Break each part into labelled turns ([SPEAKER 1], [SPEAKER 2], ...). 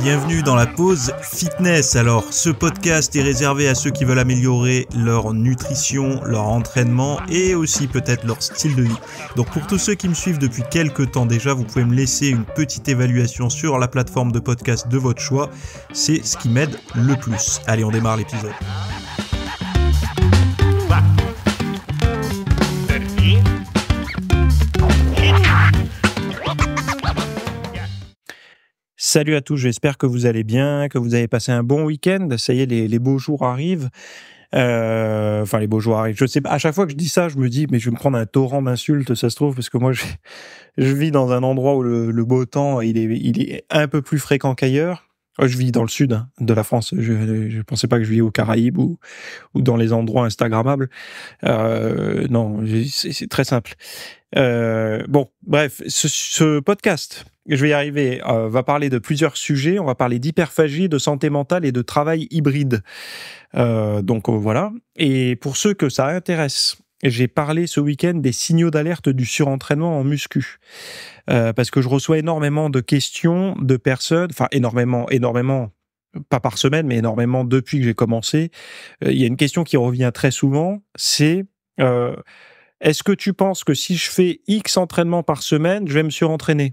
[SPEAKER 1] bienvenue dans la pause fitness. Alors, ce podcast est réservé à ceux qui veulent améliorer leur nutrition, leur entraînement et aussi peut-être leur style de vie. Donc pour tous ceux qui me suivent depuis quelques temps déjà, vous pouvez me laisser une petite évaluation sur la plateforme de podcast de votre choix. C'est ce qui m'aide le plus. Allez, on démarre l'épisode. Salut à tous, j'espère que vous allez bien, que vous avez passé un bon week-end. Ça y est, les beaux jours arrivent. Enfin, les beaux jours arrivent. Je sais pas, à chaque fois que je dis ça, je me dis, mais je vais me prendre un torrent d'insultes, ça se trouve, parce que moi, je vis dans un endroit où le beau temps, il est un peu plus fréquent qu'ailleurs. Je vis dans le sud de la France. Je pensais pas que je vivais aux Caraïbes ou dans les endroits instagrammables. Non, c'est très simple. Bon, bref, ce podcast, je vais y arriver, va parler de plusieurs sujets. On va parler d'hyperphagie, de santé mentale et de travail hybride. Donc voilà. Et pour ceux que ça intéresse, j'ai parlé ce week-end des signaux d'alerte du surentraînement en muscu. Parce que je reçois énormément de questions de personnes, enfin énormément, pas par semaine, mais énormément depuis que j'ai commencé. Il y a une question qui revient très souvent, c'est est-ce que tu penses que si je fais X entraînements par semaine, je vais me surentraîner ?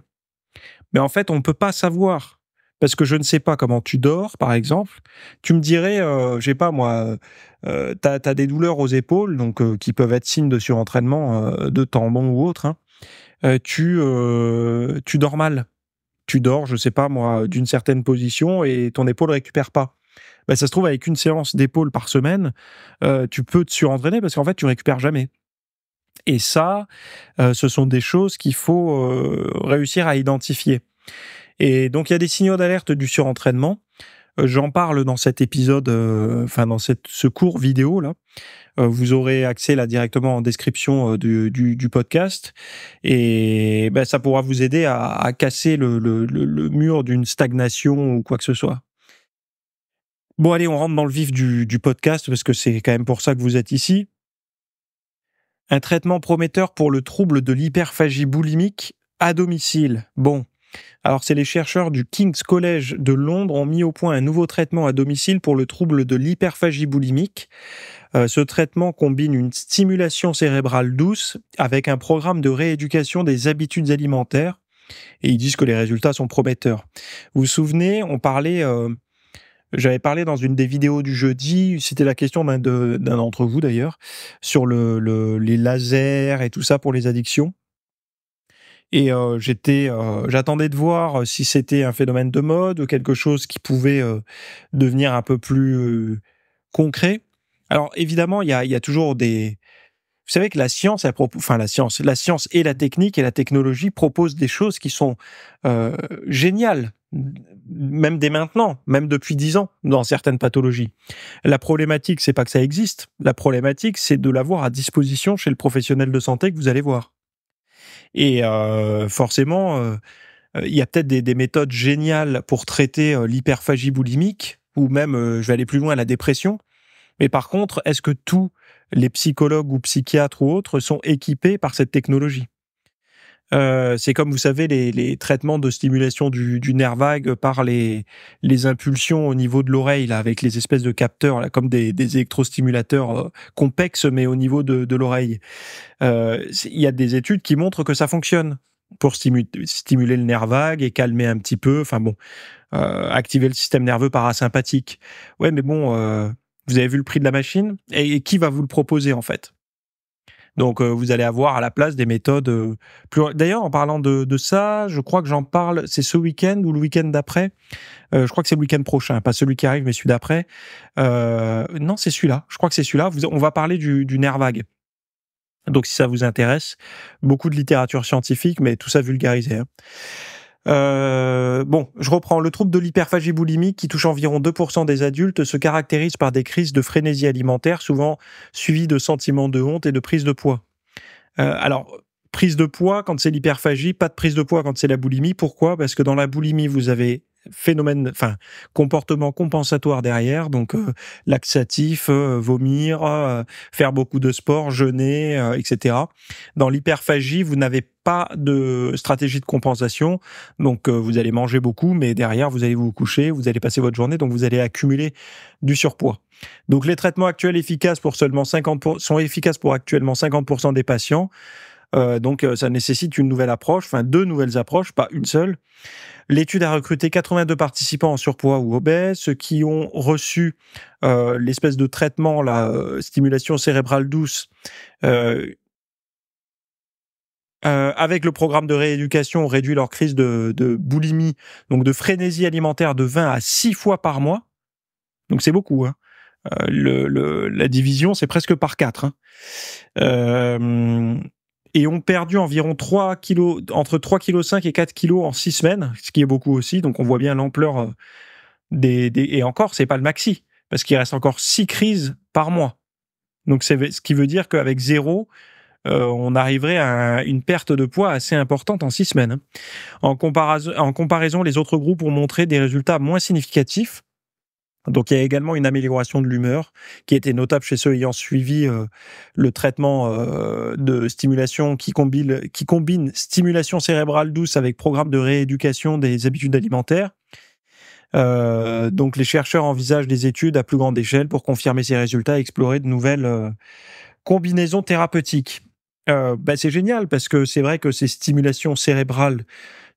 [SPEAKER 1] Mais en fait, on ne peut pas savoir. Parce que je ne sais pas comment tu dors, par exemple. Tu me dirais, je sais pas moi, t'as des douleurs aux épaules, donc qui peuvent être signes de surentraînement de tendons ou autre. Tu dors mal. Tu dors, je sais pas moi, d'une certaine position et ton épaule récupère pas. Ben, ça se trouve, avec une séance d'épaule par semaine, tu peux te surentraîner parce qu'en fait, tu récupères jamais. Et ça, ce sont des choses qu'il faut réussir à identifier. Et donc, il y a des signaux d'alerte du surentraînement. J'en parle dans cet épisode, dans ce cours vidéo là. Vous aurez accès là directement en description du podcast. Et ben, ça pourra vous aider à casser le mur d'une stagnation ou quoi que ce soit. Bon, allez, on rentre dans le vif du podcast parce que c'est quand même pour ça que vous êtes ici. Un traitement prometteur pour le trouble de l'hyperphagie boulimique à domicile. Bon, alors c'est les chercheurs du King's College de Londres ont mis au point un nouveau traitement à domicile pour le trouble de l'hyperphagie boulimique. Ce traitement combine une stimulation cérébrale douce avec un programme de rééducation des habitudes alimentaires et ils disent que les résultats sont prometteurs. Vous vous souvenez, j'avais parlé dans une des vidéos du jeudi, c'était la question d'un d'entre vous d'ailleurs, sur les lasers et tout ça pour les addictions. Et j'attendais de voir si c'était un phénomène de mode ou quelque chose qui pouvait devenir un peu plus concret. Alors évidemment, il y a toujours des... Vous savez que la science et la technique et la technologie proposent des choses qui sont géniales, même dès maintenant, même depuis 10 ans, dans certaines pathologies. La problématique, c'est pas que ça existe. La problématique, c'est de l'avoir à disposition chez le professionnel de santé que vous allez voir. Et forcément, il y a peut-être des méthodes géniales pour traiter l'hyperphagie boulimique, ou même, je vais aller plus loin, la dépression. Mais par contre, est-ce que tous les psychologues ou psychiatres ou autres sont équipés par cette technologie ? C'est comme, vous savez, les traitements de stimulation du nerf vague par les impulsions au niveau de l'oreille, là, avec les espèces de capteurs, là, comme des électrostimulateurs convexes, mais au niveau de l'oreille. Il y a des études qui montrent que ça fonctionne pour stimuler le nerf vague et calmer un petit peu, activer le système nerveux parasympathique. Ouais, mais bon... Vous avez vu le prix de la machine ? Et qui va vous le proposer, en fait ? Donc, vous allez avoir à la place des méthodes plus... D'ailleurs, en parlant de ça, je crois que j'en parle, c'est ce week-end ou le week-end d'après ? Je crois que c'est le week-end prochain, pas celui qui arrive, mais celui d'après. Non, c'est celui-là. Je crois que c'est celui-là. On va parler du nerf vague. Donc, si ça vous intéresse, beaucoup de littérature scientifique, mais tout ça vulgarisé. Bon, je reprends. Le trouble de l'hyperphagie boulimique, qui touche environ 2% des adultes, se caractérise par des crises de frénésie alimentaire, souvent suivies de sentiments de honte et de prise de poids. Alors, prise de poids quand c'est l'hyperphagie, pas de prise de poids quand c'est la boulimie. Pourquoi ? Parce que dans la boulimie, vous avez phénomènes, enfin comportements compensatoires derrière, donc laxatif, vomir, faire beaucoup de sport, jeûner, etc. Dans l'hyperphagie, vous n'avez pas de stratégie de compensation, donc vous allez manger beaucoup, mais derrière vous allez vous coucher, vous allez passer votre journée, donc vous allez accumuler du surpoids. Donc les traitements actuels efficaces pour seulement 50% sont efficaces pour actuellement 50% des patients. Donc ça nécessite une nouvelle approche, enfin 2 nouvelles approches, pas une seule. L'étude a recruté 82 participants en surpoids ou obèses, ceux qui ont reçu l'espèce de traitement, la stimulation cérébrale douce, avec le programme de rééducation, ont réduit leur crise de boulimie, donc de frénésie alimentaire, de 20 à 6 fois par mois. Donc c'est beaucoup, hein. La division, c'est presque par 4. Hein. Et ont perdu environ 3 kilos, entre 3,5 kg et 4 kilos en 6 semaines, ce qui est beaucoup aussi. Donc on voit bien l'ampleur et encore, c'est pas le maxi, parce qu'il reste encore 6 crises par mois. Donc c'est ce qui veut dire qu'avec 0, on arriverait à une perte de poids assez importante en 6 semaines. Hein. En comparaison, les autres groupes ont montré des résultats moins significatifs. Donc il y a également une amélioration de l'humeur qui était notable chez ceux ayant suivi le traitement de stimulation qui combine stimulation cérébrale douce avec programme de rééducation des habitudes alimentaires. Donc les chercheurs envisagent des études à plus grande échelle pour confirmer ces résultats et explorer de nouvelles combinaisons thérapeutiques. C'est génial parce que c'est vrai que ces stimulations cérébrales,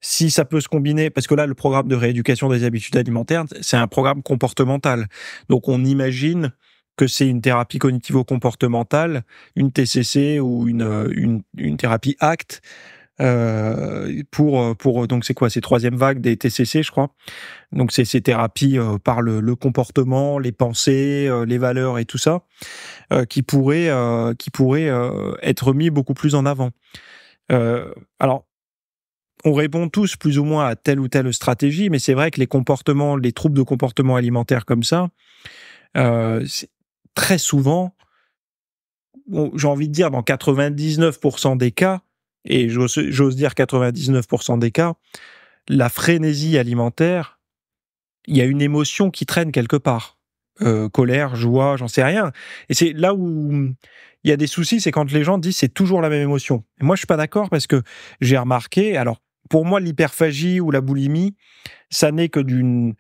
[SPEAKER 1] si ça peut se combiner, parce que là, le programme de rééducation des habitudes alimentaires, c'est un programme comportemental. Donc, on imagine que c'est une thérapie cognitivo-comportementale, une TCC ou une thérapie ACT, donc c'est quoi? C'est 3e vague des TCC, je crois. Donc, c'est ces thérapies par le comportement, les pensées, les valeurs et tout ça, qui pourraient être mis beaucoup plus en avant. Alors, on répond tous plus ou moins à telle ou telle stratégie, mais c'est vrai que les troubles de comportement alimentaire comme ça, très souvent, j'ai envie de dire dans 99% des cas, et j'ose dire 99% des cas, la frénésie alimentaire, il y a une émotion qui traîne quelque part. Colère, joie, j'en sais rien. Et c'est là où il y a des soucis, c'est quand les gens disent c'est toujours la même émotion. Et moi, je suis pas d'accord parce que j'ai remarqué, alors, pour moi, l'hyperphagie ou la boulimie, ça n'est que une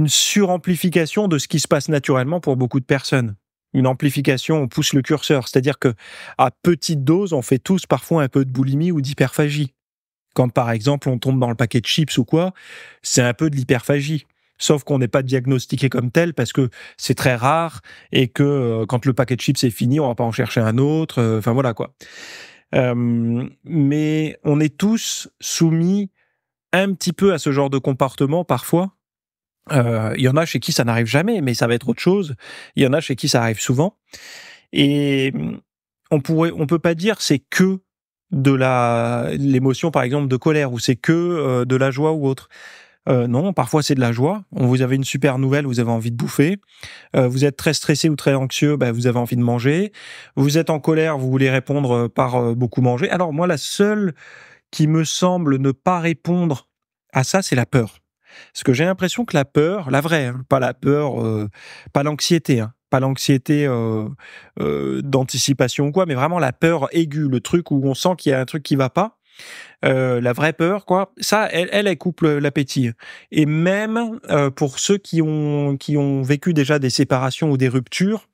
[SPEAKER 1] suramplification de ce qui se passe naturellement pour beaucoup de personnes. Une amplification, on pousse le curseur. C'est-à-dire que à petite dose, on fait tous parfois un peu de boulimie ou d'hyperphagie. Quand, par exemple, on tombe dans le paquet de chips ou quoi, c'est un peu de l'hyperphagie. Sauf qu'on n'est pas diagnostiqué comme tel parce que c'est très rare et que quand le paquet de chips est fini, on va pas en chercher un autre. Enfin, voilà quoi. Mais on est tous soumis un petit peu à ce genre de comportement parfois. Il y en a chez qui ça n'arrive jamais, mais ça va être autre chose. Il y en a chez qui ça arrive souvent. Et on peut pas dire c'est que de l'émotion par exemple de colère ou c'est que de la joie ou autre. Non, parfois c'est de la joie. Vous avez une super nouvelle, vous avez envie de bouffer. Vous êtes très stressé ou très anxieux, vous avez envie de manger. Vous êtes en colère, vous voulez répondre par beaucoup manger. Alors moi, la seule qui me semble ne pas répondre à ça, c'est la peur. Parce que j'ai l'impression que la peur, la vraie, hein, pas la peur, pas l'anxiété, hein, pas l'anxiété d'anticipation ou quoi, mais vraiment la peur aiguë, le truc où on sent qu'il y a un truc qui va pas. La vraie peur, quoi. Ça, elle coupe l'appétit. Et même pour ceux qui ont vécu déjà des séparations ou des ruptures,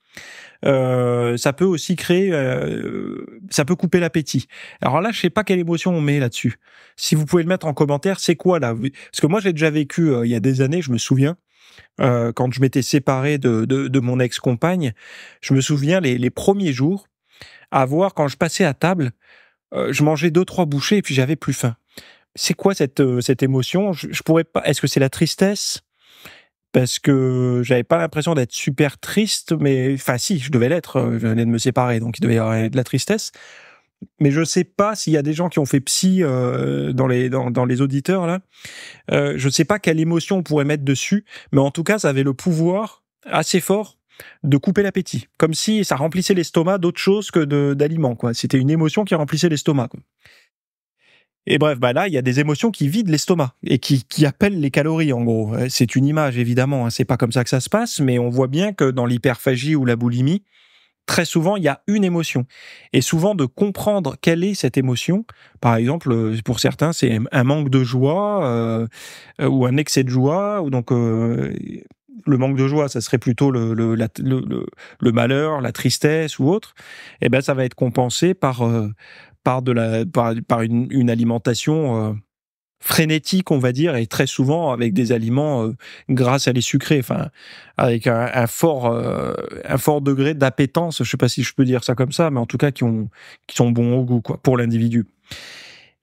[SPEAKER 1] ça peut aussi ça peut couper l'appétit. Alors là, je sais pas quelle émotion on met là-dessus. Si vous pouvez le mettre en commentaire, c'est quoi là? Parce que moi, j'ai déjà vécu il y a des années, je me souviens, quand je m'étais séparé de mon ex-compagne, je me souviens les premiers jours, quand je passais à table, je mangeais 2-3 bouchées et puis j'avais plus faim. C'est quoi cette émotion? Je pourrais pas. Est-ce que c'est la tristesse? Parce que j'avais pas l'impression d'être super triste, mais enfin si, je devais l'être. Je venais de me séparer, donc il devait y avoir de la tristesse. Mais je sais pas s'il y a des gens qui ont fait psy dans les auditeurs là. Je sais pas quelle émotion on pourrait mettre dessus, mais en tout cas, ça avait le pouvoir assez fort de couper l'appétit, comme si ça remplissait l'estomac d'autre chose que d'aliments, quoi. C'était une émotion qui remplissait l'estomac, quoi. Et bref, bah là, il y a des émotions qui vident l'estomac et qui appellent les calories, en gros. C'est une image, évidemment, hein, c'est pas comme ça que ça se passe, mais on voit bien que dans l'hyperphagie ou la boulimie, très souvent, il y a une émotion. Et souvent, de comprendre quelle est cette émotion, par exemple, pour certains, c'est un manque de joie ou un excès de joie, ou donc le manque de joie, ça serait plutôt le malheur, la tristesse ou autre. Et ben, ça va être compensé par une alimentation frénétique, on va dire, et très souvent avec des aliments gras, salés, sucrés, enfin avec un fort degré d'appétence. Je sais pas si je peux dire ça comme ça, mais en tout cas qui sont bons au goût, quoi, pour l'individu.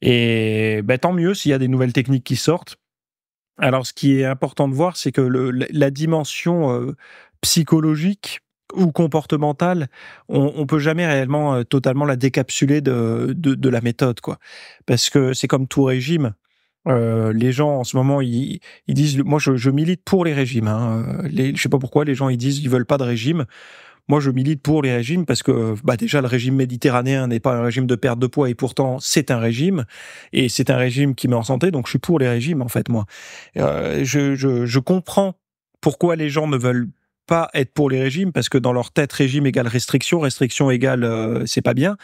[SPEAKER 1] Et ben, tant mieux s'il y a des nouvelles techniques qui sortent. Alors, ce qui est important de voir, c'est que la dimension psychologique ou comportementale, on peut jamais réellement totalement la décapsuler de la méthode, quoi. Parce que c'est comme tout régime. Les gens en ce moment, ils disent, moi je milite pour les régimes. Hein. Je sais pas pourquoi les gens ils disent ils veulent pas de régime. Moi, je milite pour les régimes parce que, bah, déjà, le régime méditerranéen n'est pas un régime de perte de poids et pourtant, c'est un régime. Et c'est un régime qui met en santé, donc je suis pour les régimes, en fait, moi. Je comprends pourquoi les gens ne veulent pas être pour les régimes, parce que dans leur tête, régime égale restriction, restriction égale c'est pas bien.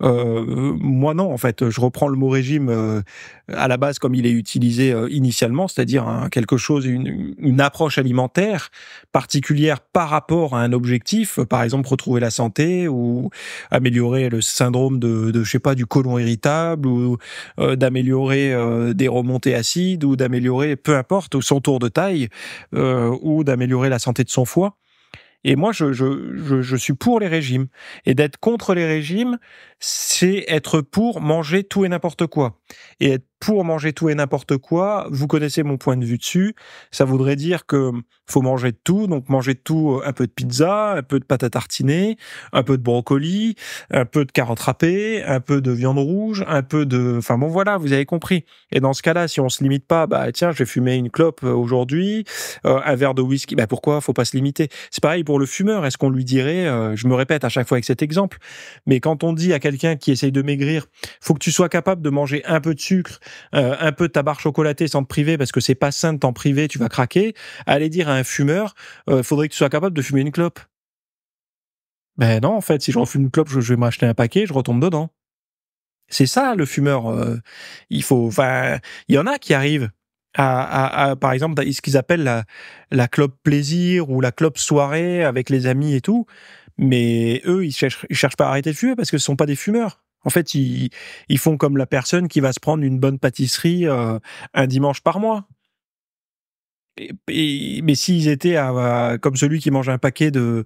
[SPEAKER 1] Moi non, en fait, je reprends le mot régime à la base comme il est utilisé initialement, c'est-à-dire quelque chose, une approche alimentaire particulière par rapport à un objectif, par exemple retrouver la santé ou améliorer le syndrome de je sais pas, du côlon irritable ou d'améliorer des remontées acides ou d'améliorer, peu importe, son tour de taille ou d'améliorer la santé de son foie. Et moi, je suis pour les régimes. Et d'être contre les régimes, c'est être pour manger tout et n'importe quoi. Et être pour manger tout et n'importe quoi, vous connaissez mon point de vue dessus, ça voudrait dire que faut manger de tout, donc manger de tout, un peu de pizza, un peu de pâte à tartiner, un peu de brocoli, un peu de carottes râpées, un peu de viande rouge, un peu de... Enfin bon, voilà, vous avez compris. Et dans ce cas-là, si on se limite pas, bah tiens, je vais fumer une clope aujourd'hui, un verre de whisky, bah pourquoi faut pas se limiter? C'est pareil pour le fumeur, est-ce qu'on lui dirait, je me répète à chaque fois avec cet exemple, mais quand on dit à quelqu'un qui essaye de maigrir, faut que tu sois capable de manger un peu de sucre, un peu de tabac chocolaté sans te priver parce que c'est pas sain de t'en priver, tu vas craquer. Aller dire à un fumeur, faudrait que tu sois capable de fumer une clope. Ben non, en fait, si je refume une clope, je vais m'acheter un paquet, je retombe dedans. C'est ça le fumeur. Enfin, il y en a qui arrivent par exemple, ce qu'ils appellent la clope plaisir ou la clope soirée avec les amis et tout. Mais eux, ils cherchent pas à arrêter de fumer parce que ce sont pas des fumeurs. En fait, ils font comme la personne qui va se prendre une bonne pâtisserie un dimanche par mois. Mais s'ils étaient comme celui qui mange un paquet de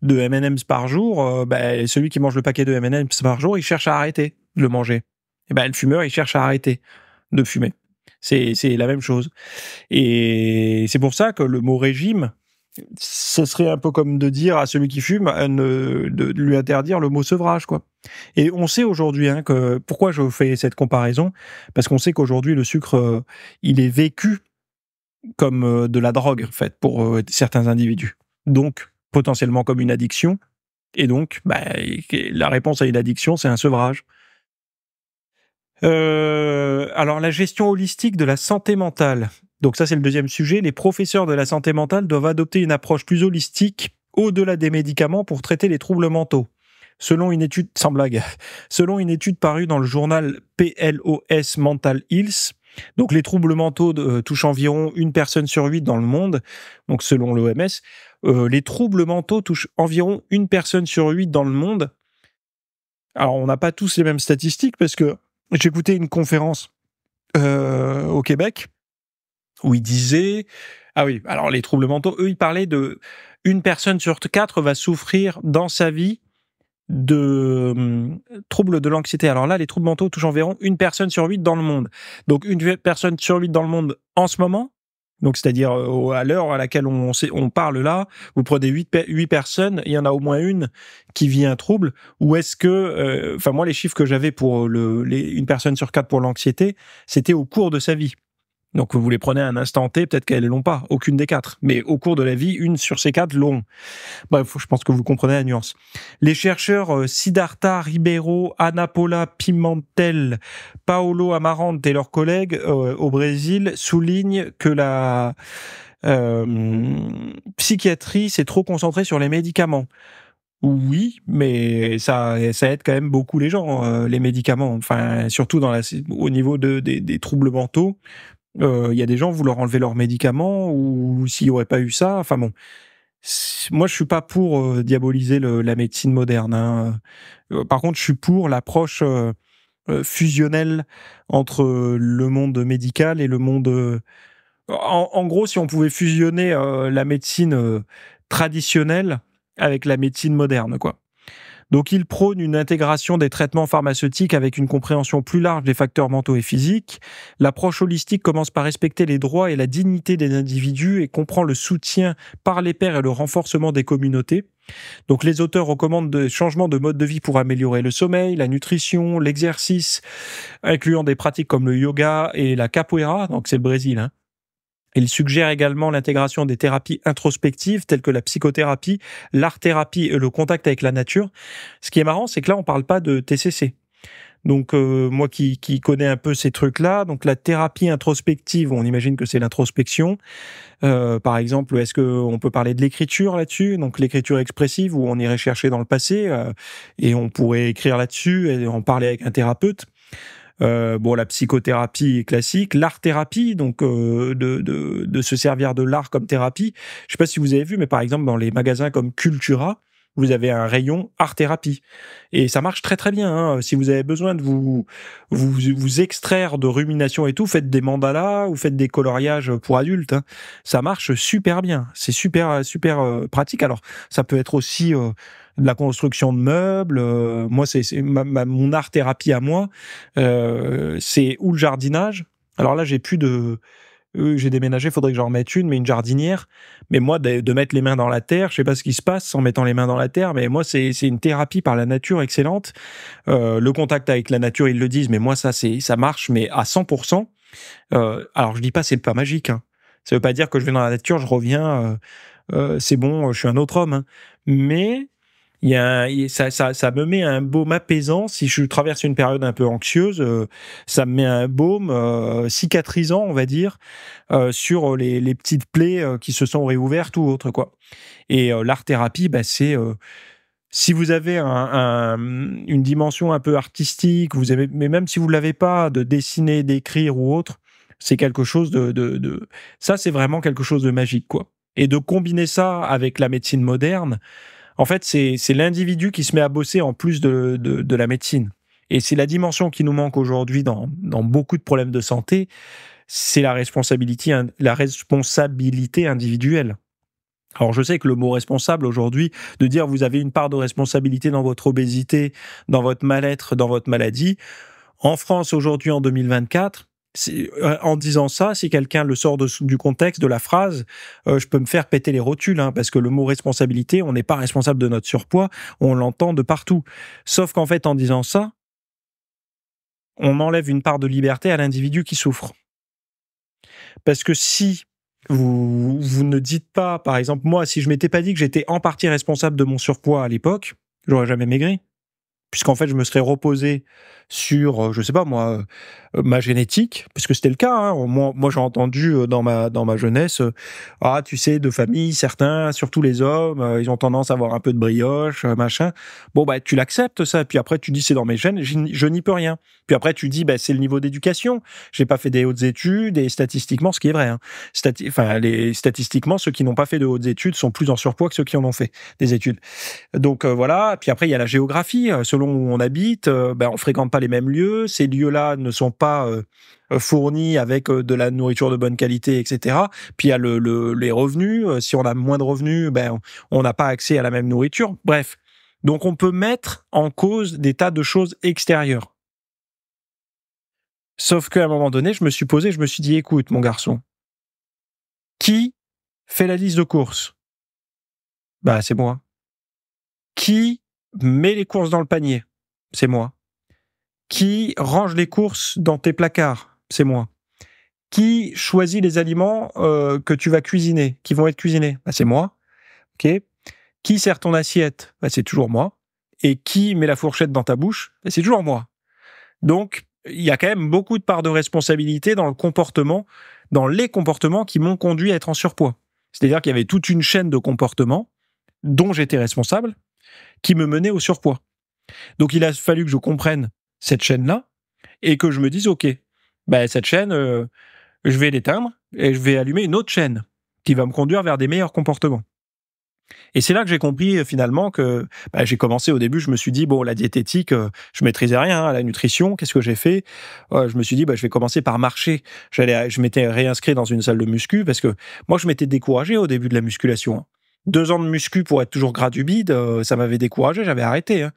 [SPEAKER 1] M&M's par jour, ben, celui qui mange le paquet de M&M's par jour, il cherche à arrêter de le manger. Et ben, le fumeur, il cherche à arrêter de fumer. C'est la même chose. Et c'est pour ça que le mot régime, ce serait un peu comme de dire à celui qui fume de lui interdire le mot sevrage, quoi. Et on sait aujourd'hui que pourquoi je fais cette comparaison, parce qu'on sait qu'aujourd'hui le sucre il est vécu comme de la drogue en fait pour certains individus, donc potentiellement comme une addiction, et donc la réponse à une addiction c'est un sevrage. Alors la gestion holistique de la santé mentale. Donc ça c'est le deuxième sujet. Les professeurs de la santé mentale doivent adopter une approche plus holistique au-delà des médicaments pour traiter les troubles mentaux. Selon une étude, sans blague, selon une étude parue dans le journal PLOS Mental Health, donc les troubles mentaux touchent environ 1 personne sur 8 dans le monde, donc selon l'OMS, les troubles mentaux touchent environ 1 personne sur 8 dans le monde. Alors on n'a pas tous les mêmes statistiques parce que j'ai écouté une conférence au Québec où ils disaient... Ah oui, alors les troubles mentaux, eux, ils parlaient de 1 personne sur 4 va souffrir dans sa vie de troubles de l'anxiété. Alors là, les troubles mentaux touchent environ 1 personne sur 8 dans le monde. Donc 1 personne sur 8 dans le monde en ce moment, donc c'est-à-dire à l'heure à laquelle on parle là, vous prenez 8 personnes, il y en a au moins une qui vit un trouble, ou est-ce que... moi, les chiffres que j'avais pour 1 personne sur 4 pour l'anxiété, c'était au cours de sa vie. Donc vous les prenez à un instant T, peut-être qu'elles l'ont pas, aucune des 4. Mais au cours de la vie, une sur ces 4 l'auront. Bref, je pense que vous comprenez la nuance. Les chercheurs Siddhartha Ribeiro, Ana Paula Pimentel, Paolo Amarante et leurs collègues au Brésil soulignent que la psychiatrie s'est trop concentrée sur les médicaments. Oui, mais ça aide quand même beaucoup les gens, les médicaments. Enfin, surtout au niveau des troubles mentaux. Il y a des gens, vous leur enlevez leurs médicaments, ou s'il n'y aurait pas eu ça, enfin bon. Moi, je suis pas pour diaboliser la médecine moderne, hein. Par contre, je suis pour l'approche fusionnelle entre le monde médical et le monde... En gros, si on pouvait fusionner la médecine traditionnelle avec la médecine moderne, quoi. Donc, il prône une intégration des traitements pharmaceutiques avec une compréhension plus large des facteurs mentaux et physiques. L'approche holistique commence par respecter les droits et la dignité des individus et comprend le soutien par les pairs et le renforcement des communautés. Donc, les auteurs recommandent des changements de mode de vie pour améliorer le sommeil, la nutrition, l'exercice, incluant des pratiques comme le yoga et la capoeira, donc c'est le Brésil, hein. Il suggère également l'intégration des thérapies introspectives telles que la psychothérapie, l'art-thérapie et le contact avec la nature. Ce qui est marrant, c'est que là, on parle pas de TCC. Donc, moi qui connais un peu ces trucs-là, donc la thérapie introspective, on imagine que c'est l'introspection. Par exemple, est-ce qu'on peut parler de l'écriture là-dessus? Donc, l'écriture expressive, où on irait chercher dans le passé, et on pourrait écrire là-dessus et en parler avec un thérapeute. La psychothérapie classique, l'art-thérapie, donc de se servir de l'art comme thérapie. Je sais pas si vous avez vu, mais par exemple dans les magasins comme Cultura, vous avez un rayon art-thérapie et ça marche très très bien, hein. Si vous avez besoin de vous extraire de ruminations et tout, faites des mandalas ou faites des coloriages pour adultes, hein. Ça marche super bien, c'est super super pratique. Alors ça peut être aussi de la construction de meubles. Moi, c'est mon art thérapie à moi, c'est ou le jardinage. Alors là, j'ai déménagé, faudrait que j'en remette une, mais une jardinière. Mais moi, de mettre les mains dans la terre, je sais pas ce qui se passe en mettant les mains dans la terre, mais moi, c'est une thérapie par la nature excellente. Le contact avec la nature, ils le disent, mais moi, ça marche, mais à 100%. Alors, je dis pas c'est pas magique, hein. Ça veut pas dire que je vais dans la nature, je reviens, c'est bon, je suis un autre homme, hein. Mais ça me met un baume apaisant. Si je traverse une période un peu anxieuse, ça me met un baume cicatrisant, on va dire, sur les petites plaies qui se sont réouvertes ou autres, quoi. Et l'art-thérapie, c'est si vous avez une dimension un peu artistique, mais même si vous l'avez pas, de dessiner, d'écrire ou autre, c'est quelque chose ça, c'est vraiment quelque chose de magique, quoi. Et de combiner ça avec la médecine moderne, en fait, c'est l'individu qui se met à bosser en plus de la médecine. Et c'est la dimension qui nous manque aujourd'hui dans beaucoup de problèmes de santé, c'est la responsabilité individuelle. Alors, je sais que le mot responsable aujourd'hui, de dire vous avez une part de responsabilité dans votre obésité, dans votre mal-être, dans votre maladie, en France aujourd'hui en 2024, en disant ça, si quelqu'un le sort du contexte de la phrase, je peux me faire péter les rotules, hein, parce que le mot responsabilité, on n'est pas responsable de notre surpoids, on l'entend de partout. Sauf qu'en fait, en disant ça, on enlève une part de liberté à l'individu qui souffre. Parce que si vous ne dites pas, par exemple, moi, si je m'étais pas dit que j'étais en partie responsable de mon surpoids à l'époque, j'aurais jamais maigri. Puisqu'en fait, je me serais reposé sur, je sais pas moi, ma génétique, parce que c'était le cas, hein. Moi, j'ai entendu dans ma jeunesse, tu sais, de famille, certains, surtout les hommes, ils ont tendance à avoir un peu de brioche, machin. Bon, tu l'acceptes ça, puis après tu dis c'est dans mes gènes, je n'y peux rien. Puis après tu dis c'est le niveau d'éducation. J'ai pas fait des hautes études et statistiquement, ce qui est vrai, hein, statistiquement, ceux qui n'ont pas fait de hautes études sont plus en surpoids que ceux qui en ont fait des études. Donc voilà. Puis après il y a la géographie, selon où on habite, on fréquente pas les mêmes lieux. Ces lieux-là ne sont pas fournis avec de la nourriture de bonne qualité, etc. Puis il y a les revenus. Si on a moins de revenus, on n'a pas accès à la même nourriture. Bref, donc on peut mettre en cause des tas de choses extérieures. Sauf qu'à un moment donné, je me suis dit, écoute, mon garçon, qui fait la liste de courses? C'est moi. Qui met les courses dans le panier? C'est moi. Qui range les courses dans tes placards? C'est moi. qui choisit les aliments que tu vas cuisiner, qui vont être cuisinés? Bah, c'est moi. Ok. Qui sert ton assiette? Bah, c'est toujours moi. Et qui met la fourchette dans ta bouche? Bah, c'est toujours moi. Donc, il y a quand même beaucoup de part de responsabilité dans le comportement, dans les comportements qui m'ont conduit à être en surpoids. C'est-à-dire qu'il y avait toute une chaîne de comportements dont j'étais responsable, qui me menait au surpoids. Donc, il a fallu que je comprenne cette chaîne-là et que je me dise, OK, bah, cette chaîne, je vais l'éteindre et je vais allumer une autre chaîne qui va me conduire vers des meilleurs comportements. Et c'est là que j'ai compris finalement que j'ai commencé au début, je me suis dit, bon, la diététique, je maîtrisais rien, la nutrition, qu'est-ce que j'ai fait? Je me suis dit, je vais commencer par marcher. Je m'étais réinscrit dans une salle de muscu parce que moi, je m'étais découragé au début de la musculation, hein. 2 ans de muscu pour être toujours gras du bide, ça m'avait découragé, j'avais arrêté, hein.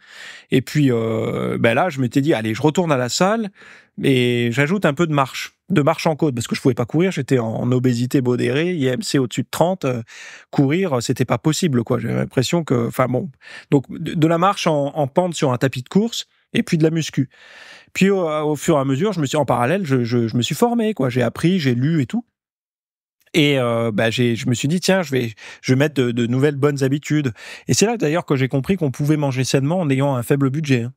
[SPEAKER 1] Et puis là, je m'étais dit, allez, je retourne à la salle et j'ajoute un peu de marche en côte, parce que je pouvais pas courir, j'étais en obésité modérée, IMC au-dessus de 30, courir, c'était pas possible, quoi. J'avais l'impression que, enfin bon, donc de la marche en pente sur un tapis de course, et puis de la muscu. Puis au fur et à mesure, en parallèle, je me suis formé, quoi. J'ai appris, j'ai lu et tout. Et je me suis dit, tiens, je vais mettre de nouvelles bonnes habitudes. Et c'est là d'ailleurs que j'ai compris qu'on pouvait manger sainement en ayant un faible budget, hein.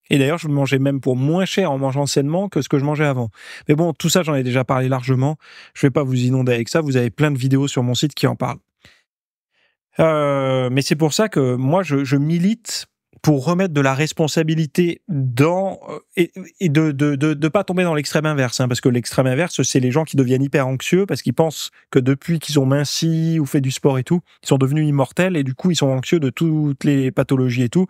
[SPEAKER 1] Et d'ailleurs, je mangeais même pour moins cher en mangeant sainement que ce que je mangeais avant. Mais bon, tout ça, j'en ai déjà parlé largement. Je vais pas vous inonder avec ça. Vous avez plein de vidéos sur mon site qui en parlent. Mais c'est pour ça que moi, je milite pour remettre de la responsabilité dans et de pas tomber dans l'extrême inverse, hein, parce que l'extrême inverse, c'est les gens qui deviennent hyper anxieux parce qu'ils pensent que depuis qu'ils ont minci ou fait du sport et tout, ils sont devenus immortels et du coup ils sont anxieux de toutes les pathologies et tout,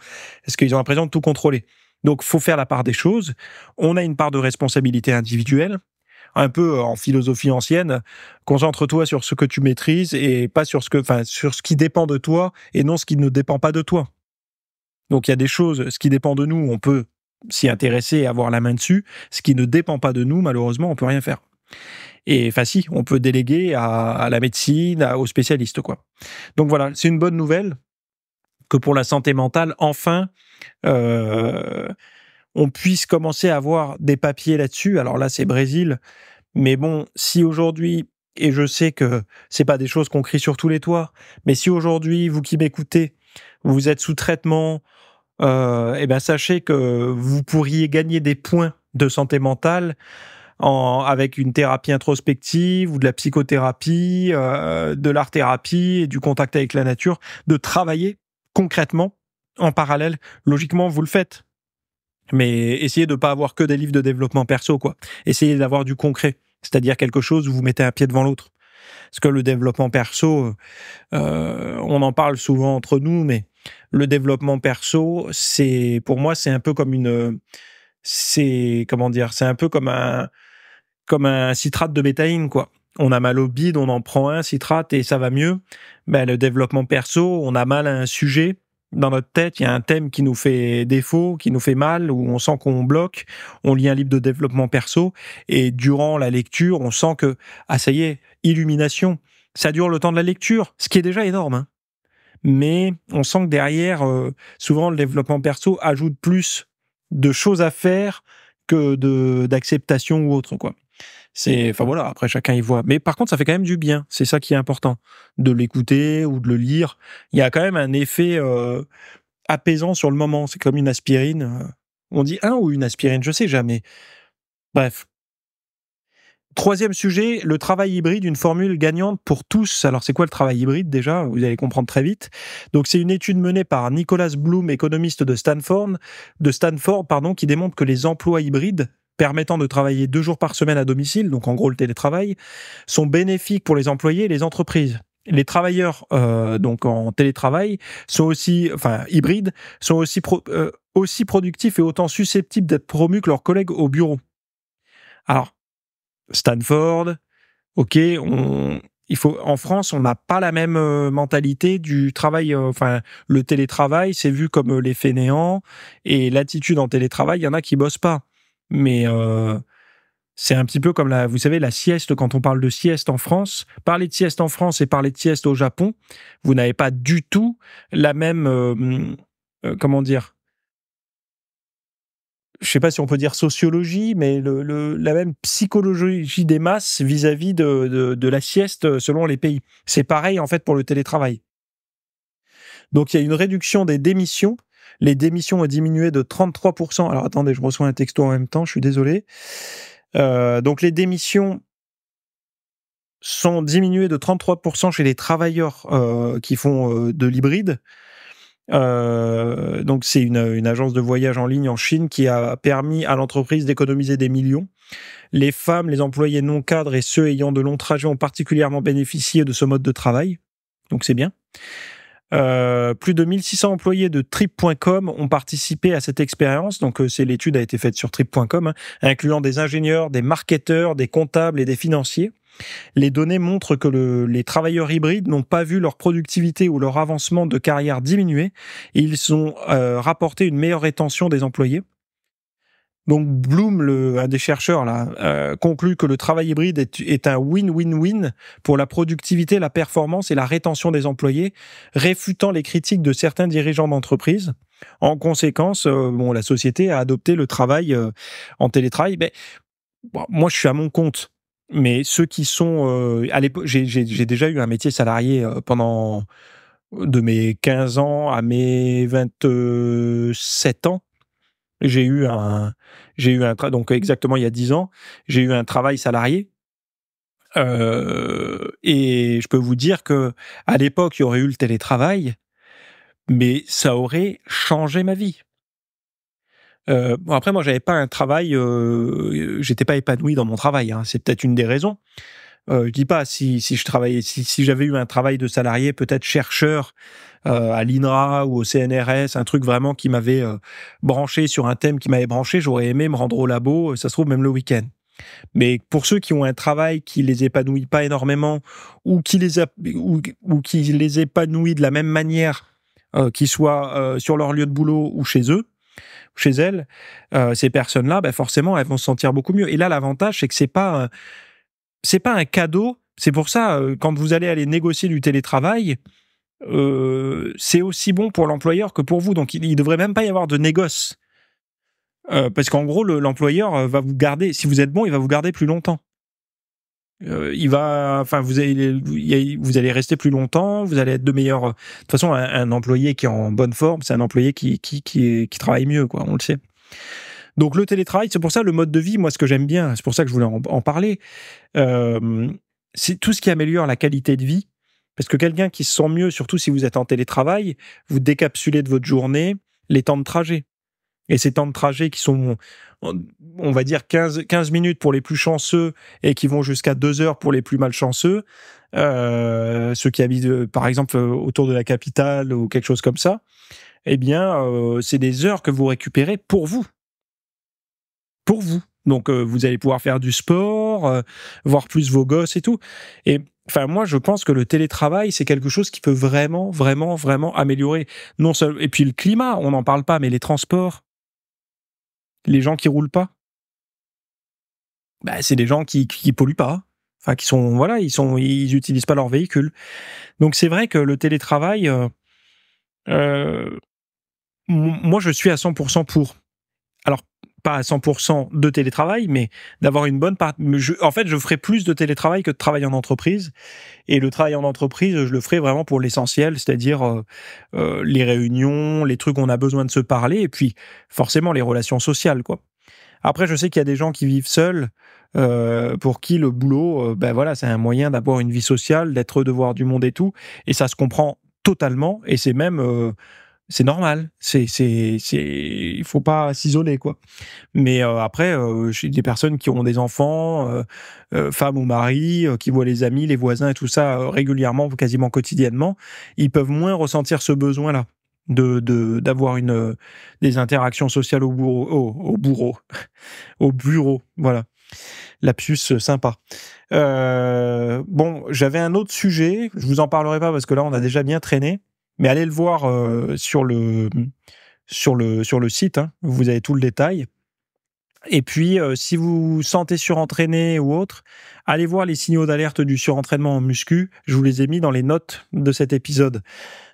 [SPEAKER 1] parce qu'ils ont l'impression de tout contrôler. Donc faut faire la part des choses. On a une part de responsabilité individuelle, un peu en philosophie ancienne. Concentre-toi sur ce que tu maîtrises et pas sur sur ce qui dépend de toi et non ce qui ne dépend pas de toi. Donc il y a des choses, ce qui dépend de nous, on peut s'y intéresser et avoir la main dessus. Ce qui ne dépend pas de nous, malheureusement, on peut rien faire. Et enfin si, on peut déléguer à la médecine, aux spécialistes, quoi. Donc voilà, c'est une bonne nouvelle que pour la santé mentale, enfin, on puisse commencer à avoir des papiers là-dessus. Alors là, c'est Brésil, mais bon, si aujourd'hui, et je sais que c'est pas des choses qu'on crie sur tous les toits, mais si aujourd'hui, vous qui m'écoutez, vous êtes sous traitement, sachez que vous pourriez gagner des points de santé mentale avec une thérapie introspective ou de la psychothérapie, de l'art-thérapie et du contact avec la nature, de travailler concrètement en parallèle. Logiquement, vous le faites. Mais essayez de pas avoir que des livres de développement perso, quoi. Essayez d'avoir du concret. C'est-à-dire quelque chose où vous mettez un pied devant l'autre. Parce que le développement perso, on en parle souvent entre nous, mais le développement perso, pour moi, c'est un peu comme c'est un peu comme un citrate de bétaïne, quoi. On a mal au bide, on en prend un citrate et ça va mieux. Le développement perso, on a mal à un sujet. Dans notre tête, il y a un thème qui nous fait défaut, qui nous fait mal, où on sent qu'on bloque. On lit un livre de développement perso et durant la lecture, on sent que, ça y est, illumination. Ça dure le temps de la lecture, ce qui est déjà énorme, hein. Mais on sent que derrière, souvent, le développement perso ajoute plus de choses à faire que d'acceptation ou autre, quoi. Voilà, après chacun y voit. Mais par contre, ça fait quand même du bien. C'est ça qui est important. De l'écouter ou de le lire. Il y a quand même un effet apaisant sur le moment. C'est comme une aspirine. On dit un ou une aspirine, je sais jamais. Bref. Troisième sujet, le travail hybride, une formule gagnante pour tous. Alors, c'est quoi le travail hybride déjà? Vous allez comprendre très vite. Donc, c'est une étude menée par Nicholas Bloom, économiste de Stanford, qui démontre que les emplois hybrides permettant de travailler 2 jours par semaine à domicile, donc en gros le télétravail, sont bénéfiques pour les employés et les entreprises. Les travailleurs donc en télétravail hybrides, sont aussi productifs et autant susceptibles d'être promus que leurs collègues au bureau. Alors, Stanford, ok, en France, on n'a pas la même mentalité du travail. Le télétravail, c'est vu comme les fainéants, et l'attitude en télétravail, il y en a qui bossent pas. Mais c'est un petit peu comme vous savez, la sieste. Quand on parle de sieste en France, parler de sieste en France et parler de sieste au Japon, vous n'avez pas du tout la même, comment dire, je sais pas si on peut dire sociologie, mais la même psychologie des masses vis-à-vis de la sieste selon les pays. C'est pareil en fait pour le télétravail. Donc il y a une réduction des démissions. Les démissions ont diminué de 33%. Alors attendez, je reçois un texto en même temps, je suis désolé. Donc les démissions sont diminuées de 33% chez les travailleurs qui font de l'hybride. Donc c'est une agence de voyage en ligne en Chine qui a permis à l'entreprise d'économiser des millions. Les femmes, les employés non cadres et ceux ayant de longs trajets ont particulièrement bénéficié de ce mode de travail. Donc c'est bien. Plus de 1600 employés de Trip.com ont participé à cette expérience. Donc, l'étude a été faite sur Trip.com, incluant des ingénieurs, des marketeurs, des comptables et des financiers. Les données montrent que les travailleurs hybrides n'ont pas vu leur productivité ou leur avancement de carrière diminuer et ils ont rapporté une meilleure rétention des employés. Donc Bloom, un des chercheurs là, conclut que le travail hybride est un win-win-win pour la productivité, la performance et la rétention des employés, réfutant les critiques de certains dirigeants d'entreprise. En conséquence, la société a adopté le travail en télétravail. Moi, je suis à mon compte, mais ceux qui sont à l'époque, j'ai déjà eu un métier salarié pendant de mes 15 ans à mes 27 ans. Donc exactement il y a 10 ans, j'ai eu un travail salarié. Et je peux vous dire que à l'époque, il y aurait eu le télétravail, mais ça aurait changé ma vie. Après, moi, j'avais pas un travail, j'étais pas épanoui dans mon travail, hein. C'est peut-être une des raisons. Je dis pas si j'avais eu un travail de salarié, peut-être chercheur à l'INRA ou au CNRS, un truc vraiment qui m'avait branché sur un thème qui m'avait branché, j'aurais aimé me rendre au labo, ça se trouve même le week-end. Mais pour ceux qui ont un travail qui les épanouit pas énormément ou qui les épanouit de la même manière, qu'ils soient sur leur lieu de boulot ou chez eux, chez elles, ces personnes-là, forcément, elles vont se sentir beaucoup mieux. Et là, l'avantage, c'est que c'est pas un cadeau. C'est pour ça, quand vous allez négocier du télétravail, c'est aussi bon pour l'employeur que pour vous. Donc, il ne devrait même pas y avoir de négoce. Parce qu'en gros, l'employeur va vous garder. Si vous êtes bon, il va vous garder plus longtemps. Vous allez rester plus longtemps. Vous allez être de meilleurs. De toute façon, un employé qui est en bonne forme, c'est un employé qui travaille mieux, quoi. On le sait. Donc le télétravail, c'est pour ça le mode de vie, moi ce que j'aime bien, c'est pour ça que je voulais en parler, c'est tout ce qui améliore la qualité de vie, parce que quelqu'un qui se sent mieux, surtout si vous êtes en télétravail, vous décapsulez de votre journée les temps de trajet. Et ces temps de trajet qui sont, on va dire, 15 minutes pour les plus chanceux et qui vont jusqu'à 2 heures pour les plus malchanceux, ceux qui habitent par exemple autour de la capitale ou quelque chose comme ça, eh bien, c'est des heures que vous récupérez pour vous. Pour vous. Donc, vous allez pouvoir faire du sport, voir plus vos gosses et tout. Et enfin, moi, je pense que le télétravail, c'est quelque chose qui peut vraiment, vraiment, vraiment améliorer. Non seulement, et puis le climat, on n'en parle pas, mais les transports, les gens qui roulent pas, c'est des gens qui polluent pas. Enfin, ils utilisent pas leur véhicule. Donc, c'est vrai que le télétravail, moi, je suis à 100% pour. Alors, pas à 100% de télétravail, mais d'avoir une bonne part. En fait, je ferai plus de télétravail que de travail en entreprise. Et le travail en entreprise, je le ferai vraiment pour l'essentiel, c'est-à-dire les réunions, les trucs où on a besoin de se parler, et puis forcément les relations sociales, quoi. Après, je sais qu'il y a des gens qui vivent seuls, pour qui le boulot, c'est un moyen d'avoir une vie sociale, de voir du monde et tout. Et ça se comprend totalement, et c'est même... c'est normal, il faut pas s'isoler, quoi. Mais après, j'ai des personnes qui ont des enfants, femmes ou maris, qui voient les amis, les voisins et tout ça régulièrement, quasiment quotidiennement, ils peuvent moins ressentir ce besoin-là d'avoir des interactions sociales au bureau, voilà. Lapsus sympa. J'avais un autre sujet, je vous en parlerai pas parce que là on a déjà bien traîné. Mais allez le voir sur le site, hein, vous avez tout le détail. Et puis, si vous vous sentez surentraîné ou autre, allez voir les signaux d'alerte du surentraînement en muscu. Je vous les ai mis dans les notes de cet épisode.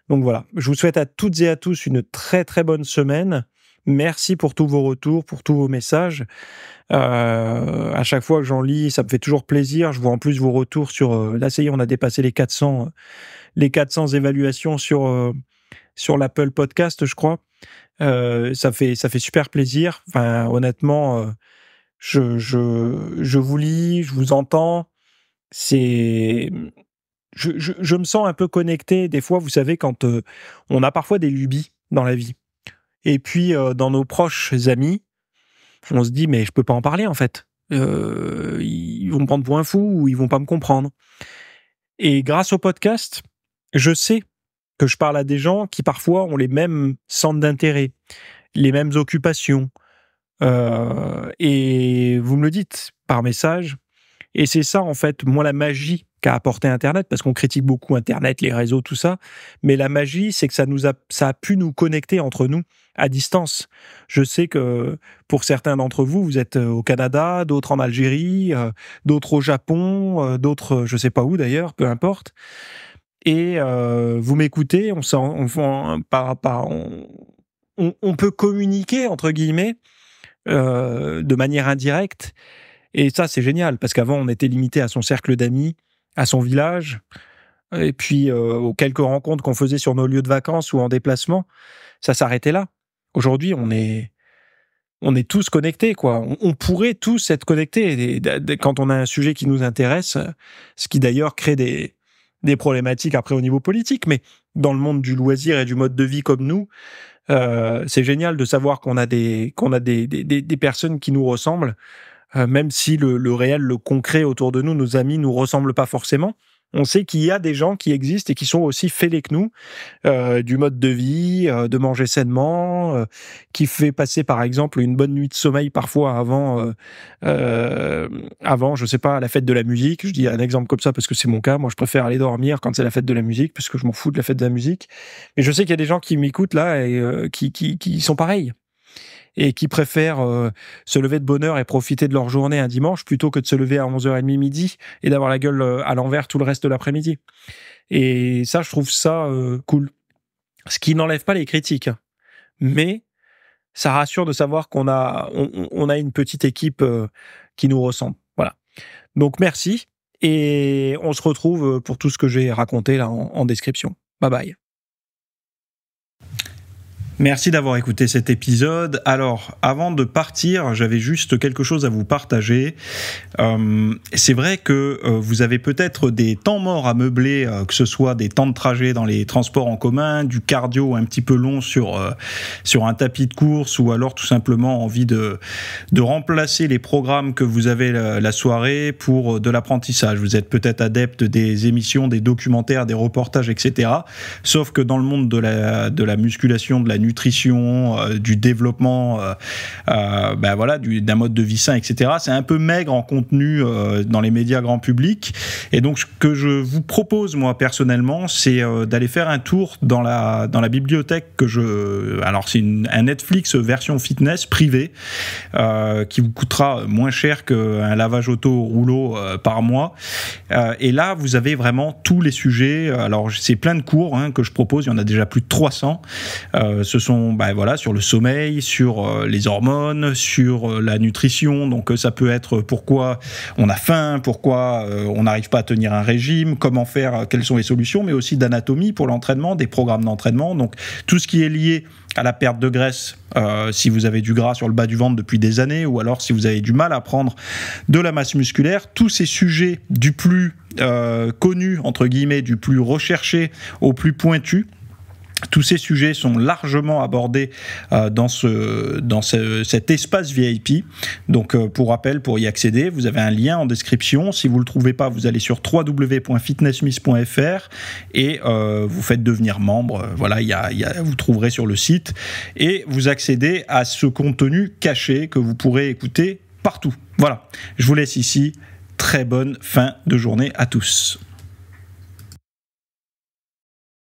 [SPEAKER 1] Donc voilà, je vous souhaite à toutes et à tous une très très bonne semaine. Merci pour tous vos retours, pour tous vos messages. À chaque fois que j'en lis, ça me fait toujours plaisir. Je vois en plus vos retours sur... là, ça y est, on a dépassé les 400 évaluations sur l'Apple Podcast, je crois. Ça fait super plaisir. Enfin, honnêtement, je vous lis, je vous entends. C'est... Je me sens un peu connecté. Des fois, vous savez, quand on a parfois des lubies dans la vie. Et puis, dans nos proches amis, on se dit, mais je peux pas en parler, en fait. Ils vont me prendre pour un fou ou ils vont pas me comprendre. Et grâce au podcast, je sais que je parle à des gens qui, parfois, ont les mêmes centres d'intérêt, les mêmes occupations. Et vous me le dites par message. Et c'est ça, en fait, moi, la magie qu'a apporté Internet, parce qu'on critique beaucoup Internet, les réseaux, tout ça. Mais la magie, c'est que ça a pu nous connecter entre nous à distance. Je sais que pour certains d'entre vous, vous êtes au Canada, d'autres en Algérie, d'autres au Japon, d'autres, je sais pas où d'ailleurs, peu importe. Et vous m'écoutez, on peut communiquer, entre guillemets, de manière indirecte. Et ça, c'est génial, parce qu'avant, on était limité à son cercle d'amis, à son village, et puis aux quelques rencontres qu'on faisait sur nos lieux de vacances ou en déplacement. Ça s'arrêtait là. Aujourd'hui, on est tous connectés, quoi. On pourrait tous être connectés quand on a un sujet qui nous intéresse, ce qui d'ailleurs crée des problématiques après au niveau politique. Mais dans le monde du loisir et du mode de vie comme nous, c'est génial de savoir qu'on a des personnes qui nous ressemblent. Même si le réel, le concret autour de nous, nos amis, nous ressemblent pas forcément, on sait qu'il y a des gens qui existent et qui sont aussi fêlés que nous, du mode de vie, de manger sainement, qui fait passer par exemple une bonne nuit de sommeil parfois avant, je sais pas, la fête de la musique. Je dis un exemple comme ça parce que c'est mon cas. Moi, je préfère aller dormir quand c'est la fête de la musique parce que je m'en fous de la fête de la musique. Mais je sais qu'il y a des gens qui m'écoutent là et qui sont pareils, et qui préfèrent se lever de bonne heure et profiter de leur journée un dimanche plutôt que de se lever à 11h30 midi et d'avoir la gueule à l'envers tout le reste de l'après-midi. Et ça, je trouve ça cool. Ce qui n'enlève pas les critiques, mais ça rassure de savoir qu'on a une petite équipe qui nous ressemble. Voilà. Donc merci, et on se retrouve pour tout ce que j'ai raconté là en description. Bye bye. Merci d'avoir écouté cet épisode. Alors, avant de partir, j'avais juste quelque chose à vous partager. C'est vrai que vous avez peut-être des temps morts à meubler, que ce soit des temps de trajet dans les transports en commun, du cardio un petit peu long sur un tapis de course, ou alors tout simplement envie de remplacer les programmes que vous avez la soirée pour de l'apprentissage. Vous êtes peut-être adepte des émissions, des documentaires, des reportages, etc. Sauf que dans le monde de la musculation, de la nutrition, du développement, d'un mode de vie sain, etc. C'est un peu maigre en contenu dans les médias grand public. Et donc, ce que je vous propose, moi, personnellement, c'est d'aller faire un tour dans la bibliothèque alors, c'est un Netflix version fitness privée qui vous coûtera moins cher qu'un lavage auto rouleau par mois. Et là, vous avez vraiment tous les sujets. Alors, c'est plein de cours que je propose. Il y en a déjà plus de 300. Ce sont sur le sommeil, sur les hormones, sur la nutrition. Donc ça peut être pourquoi on a faim, pourquoi on n'arrive pas à tenir un régime, comment faire, quelles sont les solutions, mais aussi d'anatomie pour l'entraînement, des programmes d'entraînement. Donc tout ce qui est lié à la perte de graisse, si vous avez du gras sur le bas du ventre depuis des années, ou alors si vous avez du mal à prendre de la masse musculaire, tous ces sujets du plus connu, entre guillemets, du plus recherché au plus pointu, tous ces sujets sont largement abordés dans cet espace VIP. Donc, pour rappel, pour y accéder, vous avez un lien en description. Si vous ne le trouvez pas, vous allez sur www.fitnessmiss.fr et vous faites devenir membre. Voilà, vous trouverez sur le site. Et vous accédez à ce contenu caché que vous pourrez écouter partout. Voilà, je vous laisse ici. Très bonne fin de journée à tous.